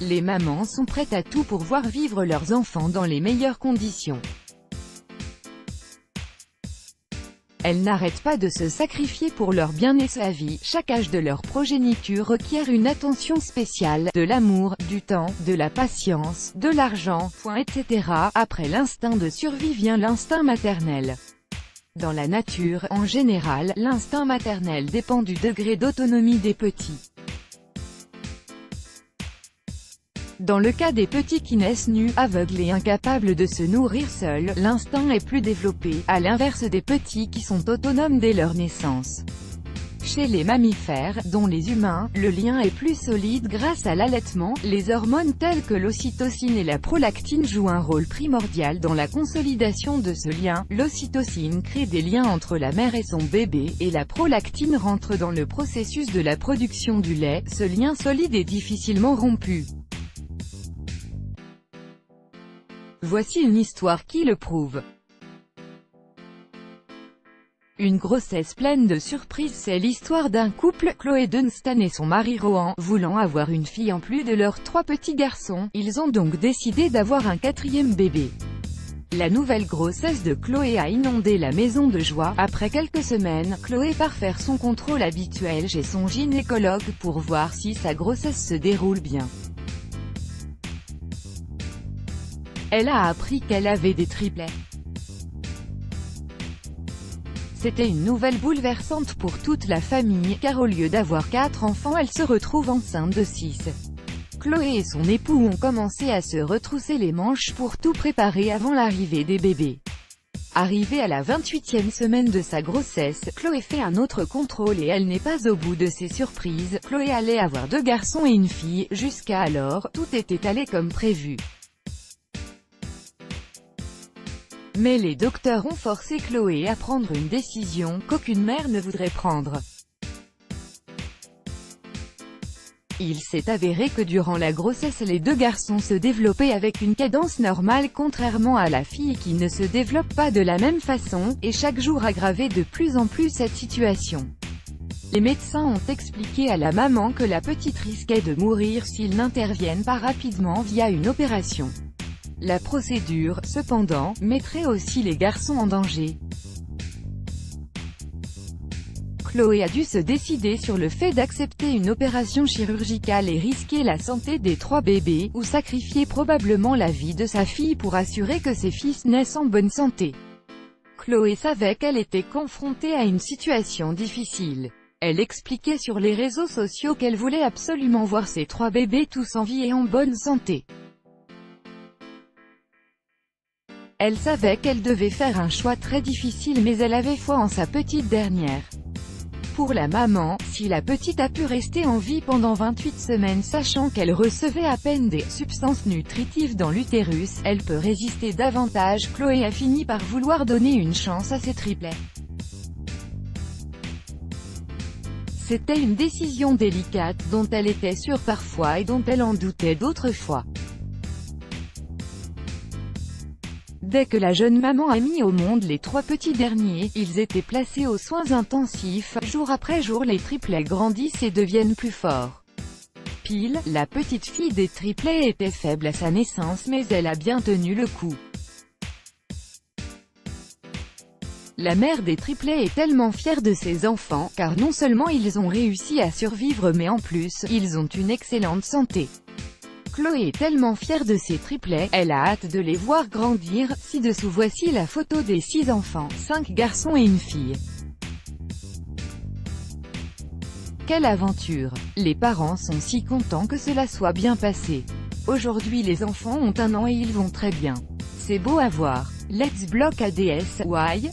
Les mamans sont prêtes à tout pour voir vivre leurs enfants dans les meilleures conditions. Elles n'arrêtent pas de se sacrifier pour leur bien et sa vie. Chaque âge de leur progéniture requiert une attention spéciale, de l'amour, du temps, de la patience, de l'argent, etc. Après l'instinct de survie vient l'instinct maternel. Dans la nature, en général, l'instinct maternel dépend du degré d'autonomie des petits. Dans le cas des petits qui naissent nus, aveugles et incapables de se nourrir seuls, l'instinct est plus développé, à l'inverse des petits qui sont autonomes dès leur naissance. Chez les mammifères, dont les humains, le lien est plus solide grâce à l'allaitement. Les hormones telles que l'ocytocine et la prolactine jouent un rôle primordial dans la consolidation de ce lien. L'ocytocine crée des liens entre la mère et son bébé, et la prolactine rentre dans le processus de la production du lait. Ce lien solide est difficilement rompu. Voici une histoire qui le prouve. Une grossesse pleine de surprises. C'est l'histoire d'un couple, Chloé Dunstan et son mari Rohan, voulant avoir une fille en plus de leurs 3 petits garçons. Ils ont donc décidé d'avoir un 4e bébé. La nouvelle grossesse de Chloé a inondé la maison de joie. Après quelques semaines, Chloé part faire son contrôle habituel chez son gynécologue pour voir si sa grossesse se déroule bien. Elle a appris qu'elle avait des triplets. C'était une nouvelle bouleversante pour toute la famille, car au lieu d'avoir 4 enfants, elle se retrouve enceinte de 6. Chloé et son époux ont commencé à se retrousser les manches pour tout préparer avant l'arrivée des bébés. Arrivée à la 28e semaine de sa grossesse, Chloé fait un autre contrôle et elle n'est pas au bout de ses surprises. Chloé allait avoir 2 garçons et une fille. Jusqu'à alors, tout était allé comme prévu. Mais les docteurs ont forcé Chloé à prendre une décision qu'aucune mère ne voudrait prendre. Il s'est avéré que durant la grossesse les 2 garçons se développaient avec une cadence normale contrairement à la fille qui ne se développe pas de la même façon, et chaque jour aggravait de plus en plus cette situation. Les médecins ont expliqué à la maman que la petite risquait de mourir s'ils n'interviennent pas rapidement via une opération. La procédure, cependant, mettrait aussi les garçons en danger. Chloé a dû se décider sur le fait d'accepter une opération chirurgicale et risquer la santé des 3 bébés, ou sacrifier probablement la vie de sa fille pour assurer que ses fils naissent en bonne santé. Chloé savait qu'elle était confrontée à une situation difficile. Elle expliquait sur les réseaux sociaux qu'elle voulait absolument voir ses 3 bébés tous en vie et en bonne santé. Elle savait qu'elle devait faire un choix très difficile, mais elle avait foi en sa petite dernière. Pour la maman, si la petite a pu rester en vie pendant 28 semaines sachant qu'elle recevait à peine des substances nutritives dans l'utérus, elle peut résister davantage. Chloé a fini par vouloir donner une chance à ses triplets. C'était une décision délicate, dont elle était sûre parfois et dont elle en doutait d'autres fois. Dès que la jeune maman a mis au monde les 3 petits derniers, ils étaient placés aux soins intensifs. Jour après jour les triplets grandissent et deviennent plus forts. Pile, la petite fille des triplets était faible à sa naissance mais elle a bien tenu le coup. La mère des triplets est tellement fière de ses enfants, car non seulement ils ont réussi à survivre mais en plus, ils ont une excellente santé. Chloé est tellement fière de ses triplets, elle a hâte de les voir grandir. Ci-dessous voici la photo des 6 enfants, 5 garçons et une fille. Quelle aventure! Les parents sont si contents que cela soit bien passé. Aujourd'hui les enfants ont 1 an et ils vont très bien. C'est beau à voir. Let's block ADS, why?